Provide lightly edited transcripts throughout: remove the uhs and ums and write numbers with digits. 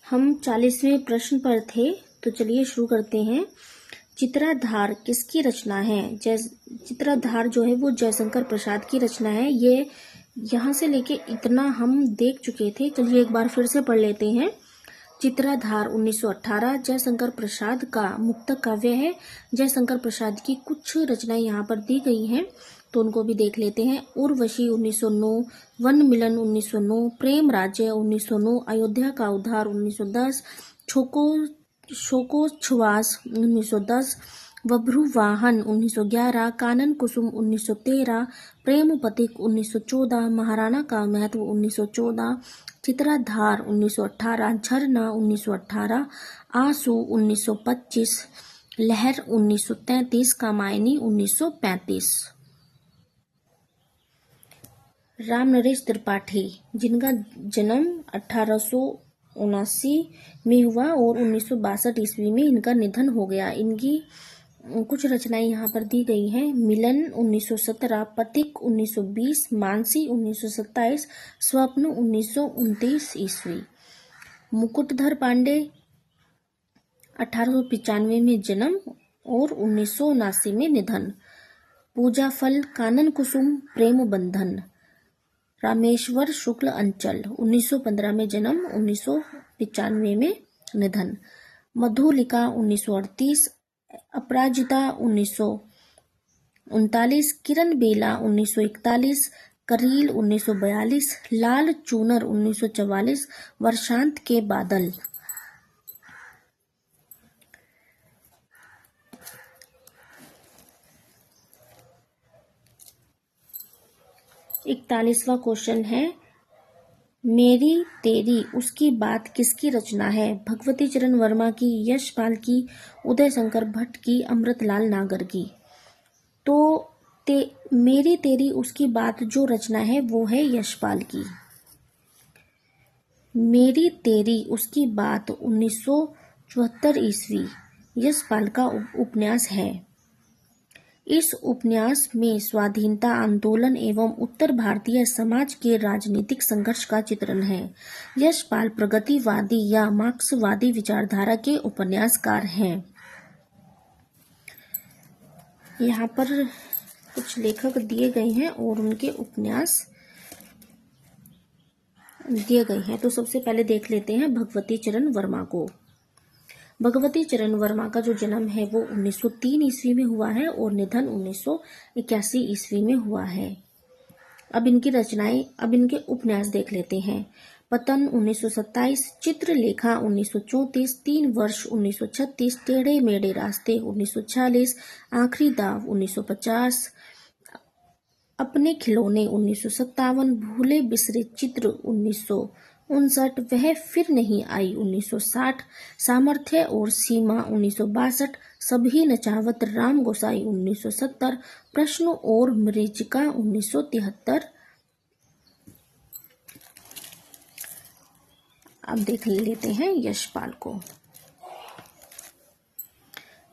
हम 40वें प्रश्न पर थे, तो चलिए शुरू करते हैं। चित्राधार किसकी रचना है? चित्राधार जो है वो जयशंकर प्रसाद की रचना है। ये यहाँ से लेके इतना हम देख चुके थे, चलिए एक बार फिर से पढ़ लेते हैं। चित्राधार 1918 जयशंकर प्रसाद का मुक्तक काव्य है। जयशंकर प्रसाद की कुछ रचनाएं यहाँ पर दी गई हैं, तो उनको भी देख लेते हैं। उर्वशी 1909, वन मिलन 1909, प्रेम राज्य 1909, अयोध्या का उद्धार 1910, शोकोच्छ्वास 1910, बभ्रुवाहन 1911, कानन कुसुम 1913, प्रेम पथिक 1914, महाराणा का महत्व 1914, चित्राधार 1918, झरना 1918, आंसू 1925, लहर 1933, कामायनी 1935। राम नरेश त्रिपाठी, जिनका जन्म 1879 में हुआ और 1962 ईस्वी में इनका निधन हो गया। इनकी कुछ रचनाएं यहाँ पर दी गई हैं। मिलन 1917, पथिक 1920, मानसी 1927, स्वप्न 1929 ईस्वी। मुकुटधर पांडे 1895 में जन्म और 1979 में निधन। पूजा फल, कानन कुसुम, प्रेम बंधन। रामेश्वर शुक्ल अंचल 1915 में जन्म, 1995 में निधन। मधुलिका 1938, अपराजिता 1939, किरण बेला 1941, करील 1942, लाल चूनर 1944, वर्षांत के बादल। इकतालीसवां क्वेश्चन है, मेरी तेरी उसकी बात किसकी रचना है? भगवती चरण वर्मा की, यशपाल की, उदय शंकर भट्ट की, अमृतलाल नागर की। तो मेरी तेरी उसकी बात जो रचना है वो है यशपाल की। मेरी तेरी उसकी बात 1974 ईस्वी यशपाल का उपन्यास है। इस उपन्यास में स्वाधीनता आंदोलन एवं उत्तर भारतीय समाज के राजनीतिक संघर्ष का चित्रण है। यशपाल प्रगतिवादी या मार्क्सवादी विचारधारा के उपन्यासकार हैं। यहाँ पर कुछ लेखक दिए गए हैं और उनके उपन्यास दिए गए हैं। तो सबसे पहले देख लेते हैं भगवती चरण वर्मा को। भगवती चरण वर्मा का जो जन्म है वो 1903 ईस्वी में हुआ है और निधन 1981 ईस्वी में हुआ है। अब इनके उपन्यास देख लेते हैं। पतन 1927, चित्रलेखा 1934, 3 वर्ष 1936, टेढ़े मेढ़े रास्ते 1946, आखिरी दाव 1950, अपने खिलौने 1957, भूले बिसरे चित्र 1959, वह फिर नहीं आई 1960, सामर्थ्य और सीमा 1962, सभी नचावत राम गोसाई 1970, प्रश्न और मरीचिका 1973। अब देख लेते हैं यशपाल को।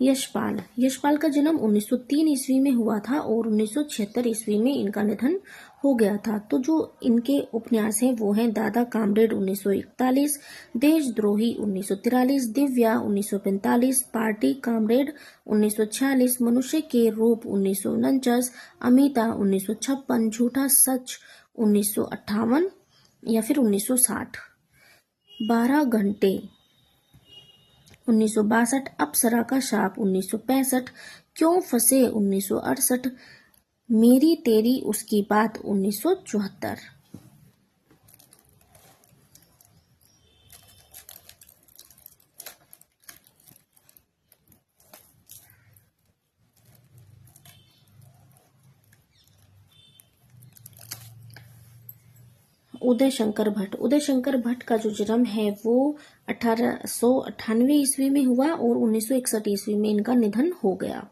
यशपाल का जन्म 1903 ईस्वी में हुआ था और 1976 ईस्वी में इनका निधन हो गया था। तो जो इनके उपन्यास हैं वो हैं दादा कामरेड 1941, देशद्रोही 1943, दिव्या 1945, पार्टी कामरेड 1946, मनुष्य के रूप 1949, अमिता 1956, झूठा सच 1958 या फिर 1960, 12 घंटे 1962, अप्सरा का शाप 1965, क्यों फंसे 1968, मेरी तेरी उसकी बात 1974। उदय शंकर भट्ट का जो जन्म है वो 1898 ईस्वी में हुआ और 1961 ईस्वी में इनका निधन हो गया।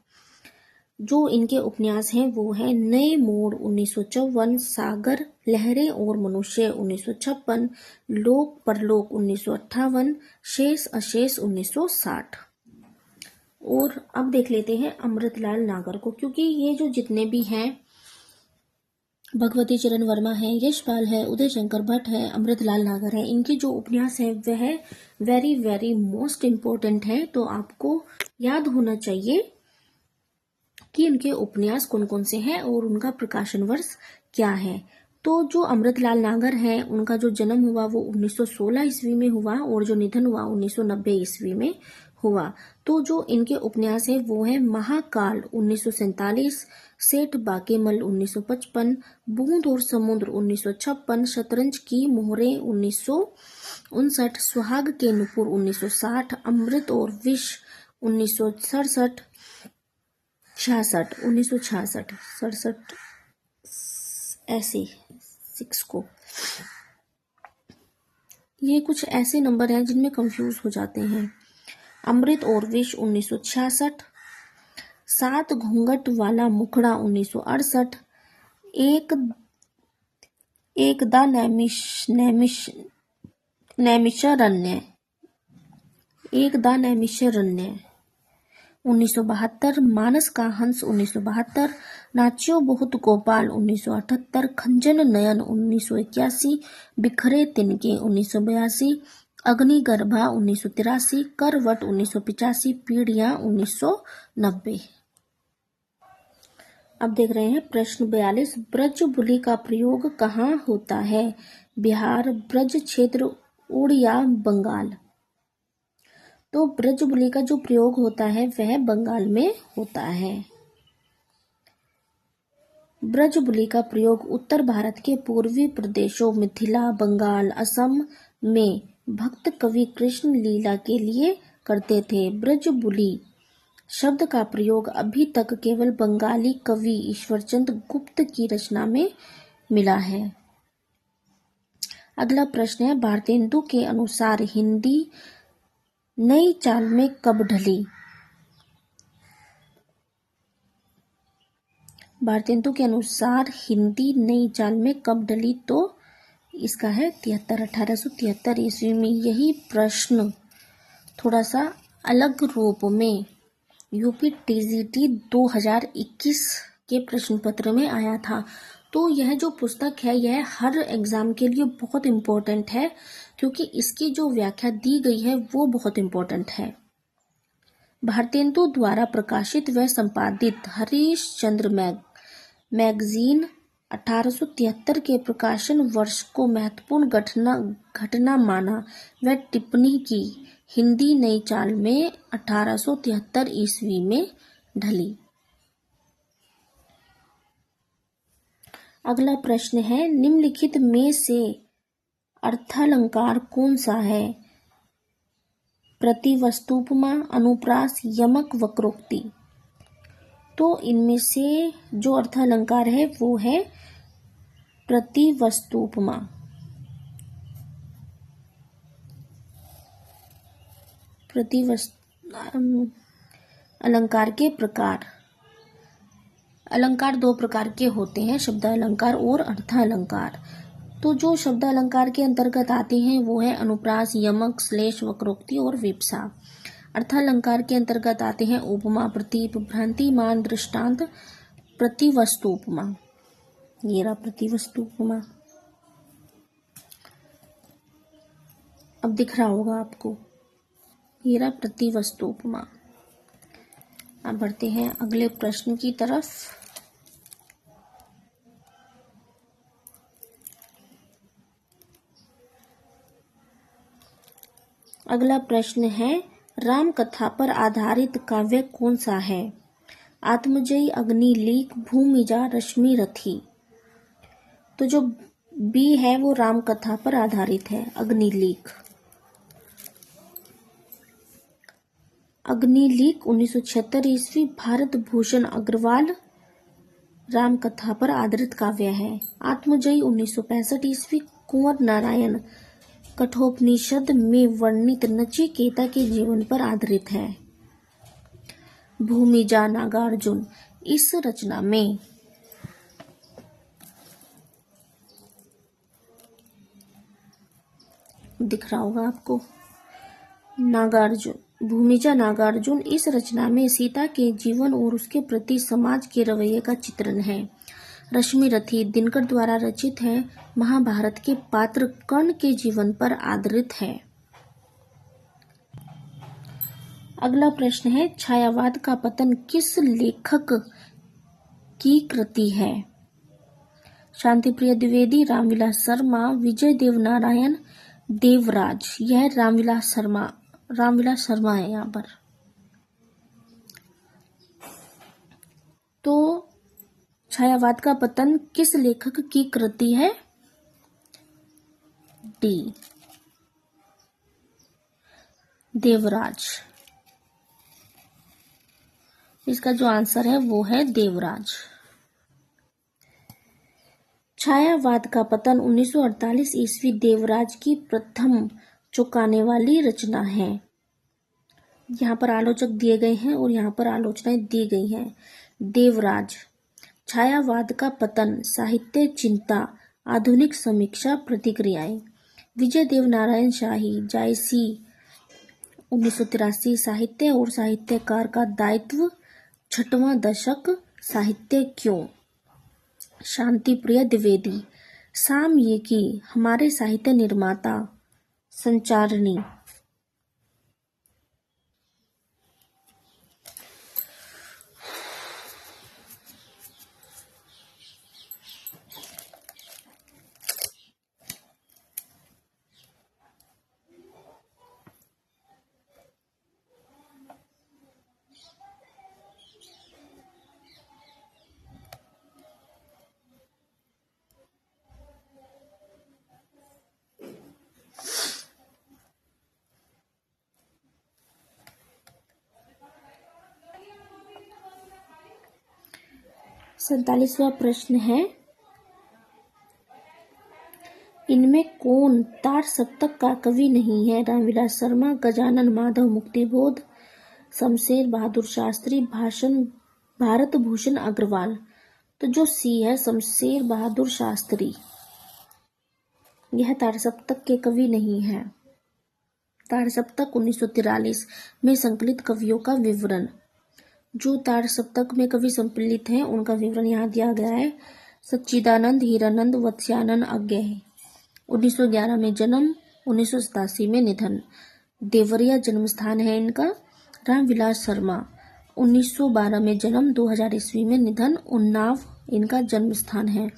जो इनके उपन्यास हैं वो है नए मोड़ 1954, सागर, लहरें और मनुष्य 1956, लोक परलोक 1958, शेष अशेष 1960। और अब देख लेते हैं अमृतलाल नागर को, क्योंकि ये जो जितने भी हैं भगवती चरण वर्मा है, यशपाल है, उदय शंकर भट्ट है, अमृतलाल नागर है। इनके जो उपन्यास है वह वेरी वेरी मोस्ट इम्पोर्टेंट है। तो आपको याद होना चाहिए कि इनके उपन्यास कौन कौन से हैं और उनका प्रकाशन वर्ष क्या है। तो जो अमृतलाल नागर हैं उनका जो जन्म हुआ वो 1916 ईस्वी में हुआ और जो निधन हुआ 1990 ईस्वी में हुआ। तो जो इनके उपन्यास है वो है महाकाल 1947, सेठ बाकेमल 1955, बूंद और समुद्र 1956, शतरंज की मोहरें 1959, सुहाग के नुपुर 1960, अमृत और विष 1967, 1966 ऐसे 6 को। ये कुछ ऐसे नंबर हैं जिनमें कंफ्यूज हो जाते हैं। अमृत और विष 1966, 7 घूंघट वाला मुखड़ा 1968, एक दा नैमिषारण्य 1972, मानस का हंस 1972, नाच्यो बहुत गोपाल 1978, खंजन नयन 1981, बिखरे तिनके 1982, अग्निगर्भा 1983, करवट 1985, पीढ़ियां 1990। अब देख रहे हैं प्रश्न 42, ब्रज बुली का प्रयोग कहाँ होता है? बिहार, ब्रज क्षेत्र, उड़िया, बंगाल। तो ब्रज बुली का जो प्रयोग होता है वह बंगाल में होता है। ब्रज बुली का प्रयोग उत्तर भारत के पूर्वी प्रदेशों मिथिला, बंगाल, असम में भक्त कवि कृष्ण लीला के लिए करते थे। ब्रज बुली शब्द का प्रयोग अभी तक केवल बंगाली कवि ईश्वरचंद गुप्त की रचना में मिला है। अगला प्रश्न है, भारतेंदु के अनुसार हिंदी नई चाल में कब ढली? भारतेंदु के अनुसार हिंदी नई चाल में कब ढली? तो इसका है 1873 ईस्वी में। यही प्रश्न थोड़ा सा अलग रूप में यूपी टीजीटी 2021 के प्रश्न पत्र में आया था। तो यह जो पुस्तक है यह हर एग्जाम के लिए बहुत इम्पोर्टेंट है क्योंकि इसकी जो व्याख्या दी गई है वो बहुत इम्पोर्टेंट है। भारतेंदु द्वारा प्रकाशित व संपादित हरीश चंद्र मैगजीन 1873 के प्रकाशन वर्ष को महत्वपूर्ण घटना माना व टिप्पणी की। हिंदी नई चाल में 1873 ईस्वी में ढली। अगला प्रश्न है, निम्नलिखित में से अर्थालंकार कौन सा है? प्रतिवस्तुपमा, अनुप्रास, यमक, वक्रोक्ति। तो इनमें से जो अर्थालंकार है वो है प्रतिवस्तुपमा। अलंकार के प्रकार। अलंकार 2 प्रकार के होते हैं, शब्दालंकार और अर्थालंकार। तो जो शब्दालंकार के अंतर्गत आते हैं वो है अनुप्रास, यमक, श्लेष, वक्रोक्ति और विप्सा। अर्थालंकार के अंतर्गत आते हैं उपमा, प्रतीप, भ्रांतिमान, दृष्टांत, प्रतिवस्तुपमा। ये रहा प्रतिवस्तुपमा। अब दिख रहा होगा आपको, ये रहा प्रतिवस्तुपमा। अब बढ़ते हैं अगले प्रश्न की तरफ। अगला प्रश्न है, राम कथा पर आधारित काव्य कौन सा है? आत्मजयी, अग्निलीक, भूमिजा, रश्मि रथी। तो जो बी है वो राम कथा पर आधारित है, अग्निलीक। अग्निलीक 1976 ईस्वी, भारत भूषण अग्रवाल राम कथा पर आधारित काव्य है। आत्मजयी 1965 ईस्वी, कुंवर नारायण कठोपनिषद में वर्णित नचिकेता के जीवन पर आधारित है। भूमिजा नागार्जुन, इस रचना में दिख रहा होगा आपको नागार्जुन, भूमिजा नागार्जुन। इस रचना में सीता के जीवन और उसके प्रति समाज के रवैये का चित्रण है। रश्मि रथी दिनकर द्वारा रचित है। महाभारत के पात्र कर्ण के जीवन पर आधारित है। अगला प्रश्न है, छायावाद का पतन किस लेखक की कृति है? शांतिप्रिय द्विवेदी, रामविलास शर्मा, विजय देवनारायण, देवराज। यह रामविलास शर्मा है यहाँ पर। तो छायावाद का पतन किस लेखक की कृति है? डी, देवराज। इसका जो आंसर है वो है देवराज। छायावाद का पतन 1948 ईस्वी देवराज की प्रथम चौंकाने वाली रचना है। यहाँ पर आलोचक दिए गए हैं और यहाँ पर आलोचनाएं दी गई हैं। देवराज। छायावाद का पतन, साहित्य चिंता, आधुनिक समीक्षा, प्रतिक्रियाएं। विजय देवनारायण शाही, जायसी, 1983, साहित्य और साहित्यकार का दायित्व, 6वां दशक, साहित्य क्यों। शांतिप्रिय द्विवेदी, सामयिकी, हमारे साहित्य निर्माता, संचारणी। सैंतालीसवां प्रश्न है, इनमें कौन तार सप्तक का कवि नहीं है? रामविलास शर्मा, गजानन माधव मुक्तिबोध, शमशेर बहादुर शास्त्री, भारत भूषण अग्रवाल। तो जो सी है, शमशेर बहादुर शास्त्री, यह तार सप्तक के कवि नहीं है। तार सप्तक 1943 में संकलित कवियों का विवरण। जो तार सप्तक में कवि सम्मिलित हैं उनका विवरण यहाँ दिया गया है। सच्चिदानंद, हीरानंद, वत्स्यानंद अज्ञेय। 1911 में जन्म, 1987 में निधन। देवरिया जन्म स्थान है इनका। रामविलास शर्मा, 1912 में जन्म, 2000 ईस्वी में निधन। उन्नाव इनका जन्म स्थान है।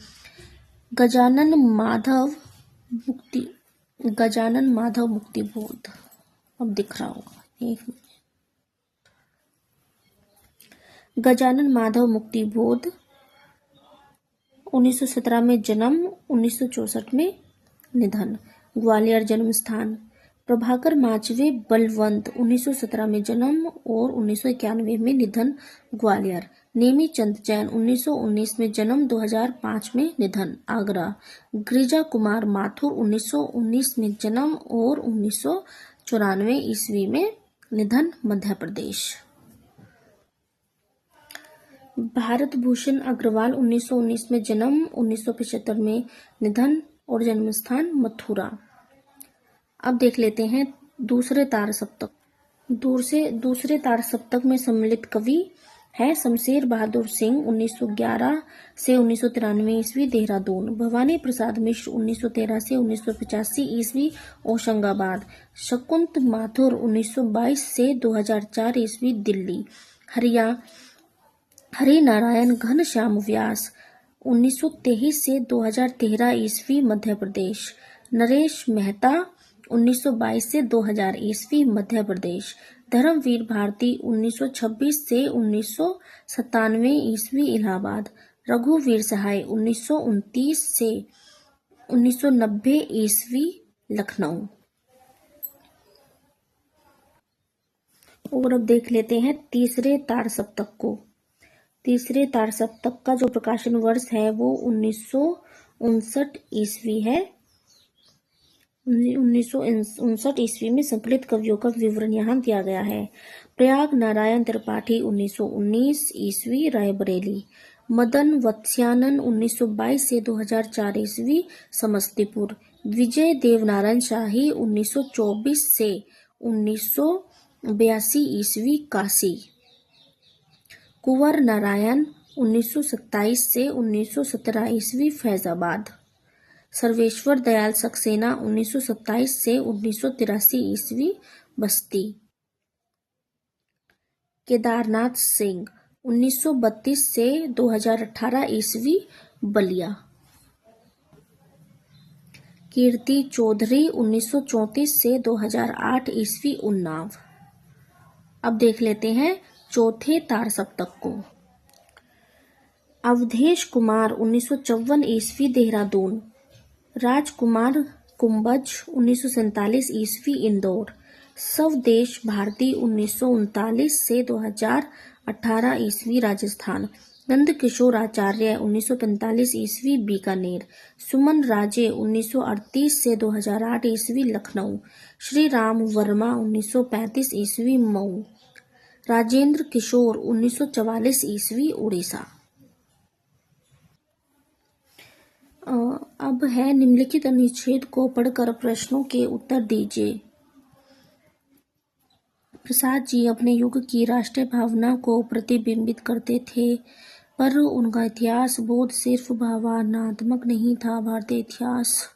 गजानन माधव मुक्तिबोध, अब दिख रहा होगा। गजानन माधव मुक्तिबोध, 1917 में जन्म, 1964 में निधन। ग्वालियर जन्म स्थान। प्रभाकर माचवे बलवंत, 1917 में जन्म और 1991 में निधन, ग्वालियर। नेमी चंद जैन, 1919 में जन्म, 2005 में निधन, आगरा। गिरिजा कुमार माथुर, 1919 में जन्म और 1994 ईस्वी में निधन, मध्य प्रदेश। भारत भूषण अग्रवाल, 1919 में जन्म, 1975 में निधन और जन्म स्थान मथुरा। अब देख लेते हैं दूसरे तार सप्तक। दूसरे तार सप्तक में सम्मिलित कवि है शमशेर बहादुर सिंह, 1911 से 1993 ईस्वी, देहरादून। भवानी प्रसाद मिश्र, 1913 से 1985 ईस्वी, होशंगाबाद। शकुंत माथुर, 1922 से 2004 ईस्वी, दिल्ली। हरि नारायण घनश्याम व्यास, 1923 से 2013 ईस्वी, मध्य प्रदेश। नरेश मेहता, 1922 से 2000 ईस्वी, मध्य प्रदेश। धर्मवीर भारती, 1926 से 1997 ईस्वी, इलाहाबाद। रघुवीर सहाय, 1929 से 1990 ईस्वी, लखनऊ। और अब देख लेते हैं तीसरे तार सप्तक को। तीसरे तार सप्तक का जो प्रकाशन वर्ष है वो 1959 ईस्वी है। 1959 ईस्वी में संकलित कवियों का विवरण यहाँ दिया गया है। प्रयाग नारायण त्रिपाठी, 1919 ईस्वी, रायबरेली। मदन वत्स्यानन, 1922 से 2004 ईस्वी, समस्तीपुर। विजय देवनारायण शाही, 1924 से 1982 ईस्वी, काशी। कुंवर नारायण, 1927 से 1917 ईस्वी फैजाबाद। सर्वेश्वर दयाल सक्सेना 1927 से 1983 ईस्वी बस्ती। केदारनाथ सिंह 1932 से 2018 ईस्वी बलिया। कीर्ति चौधरी 1934 से 2008 ईस्वी उन्नाव। अब देख लेते हैं चौथे तार सप्तक को। अवधेश कुमार 1954 ईस्वी देहरादून। राजकुमार कुंभज 1947 ईस्वी इंदौर। स्वदेश भारती 1939 से 2018 ईस्वी राजस्थान। नंदकिशोर आचार्य 1945 ईस्वी बीकानेर। सुमन राजे 1938 से 2008 ईस्वी लखनऊ। श्री राम वर्मा 1935 ईस्वी मऊ। राजेंद्र किशोर 1944 ईस्वी उड़ीसा। अब है निम्नलिखित अनुच्छेद को पढ़कर प्रश्नों के उत्तर दीजिए। प्रसाद जी अपने युग की राष्ट्रीय भावना को प्रतिबिंबित करते थे, पर उनका इतिहास बोध सिर्फ भावनात्मक नहीं था। भारतीय इतिहास।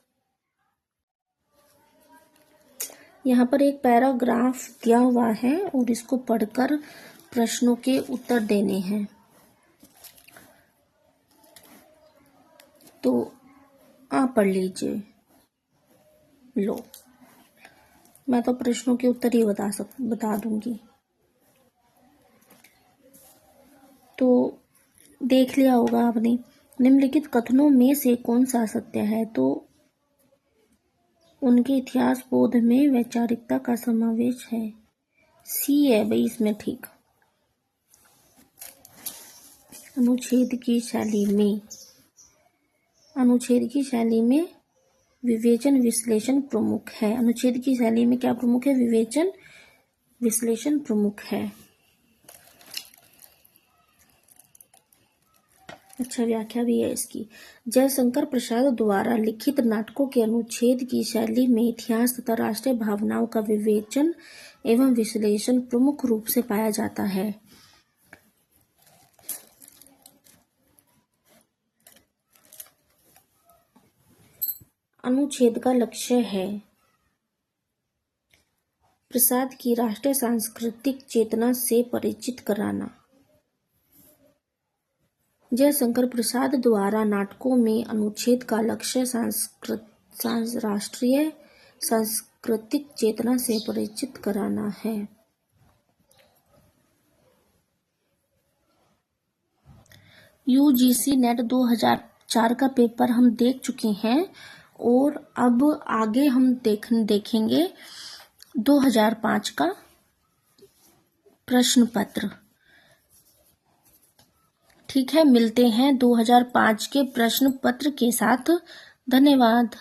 यहाँ पर एक पैराग्राफ दिया हुआ है और इसको पढ़कर प्रश्नों के उत्तर देने हैं। तो आप पढ़ लीजिए। लो, मैं तो प्रश्नों के उत्तर ही बता दूंगी। तो देख लिया होगा आपने। निम्नलिखित कथनों में से कौन सा सत्य है? तो उनके इतिहास बोध में वैचारिकता का समावेश है। सी है भाई इसमें ठीक। अनुच्छेद की शैली में विवेचन विश्लेषण प्रमुख है। अनुच्छेद की शैली में क्या प्रमुख है? विवेचन विश्लेषण प्रमुख है। अच्छा, व्याख्या भी है इसकी। जयशंकर प्रसाद द्वारा लिखित नाटकों के अनुच्छेद की शैली में इतिहास तथा राष्ट्रीय भावनाओं का विवेचन एवं विश्लेषण प्रमुख रूप से पाया जाता है। अनुच्छेद का लक्ष्य है प्रसाद की राष्ट्रीय सांस्कृतिक चेतना से परिचित कराना। जयशंकर प्रसाद द्वारा नाटकों में अनुच्छेद का लक्ष्य राष्ट्रीय सांस्कृतिक चेतना से परिचित कराना है। यूजीसी नेट 2004 का पेपर हम देख चुके हैं और अब आगे हम देखेंगे 2005 का प्रश्न पत्र। ठीक है, मिलते हैं 2005 के प्रश्न पत्र के साथ। धन्यवाद।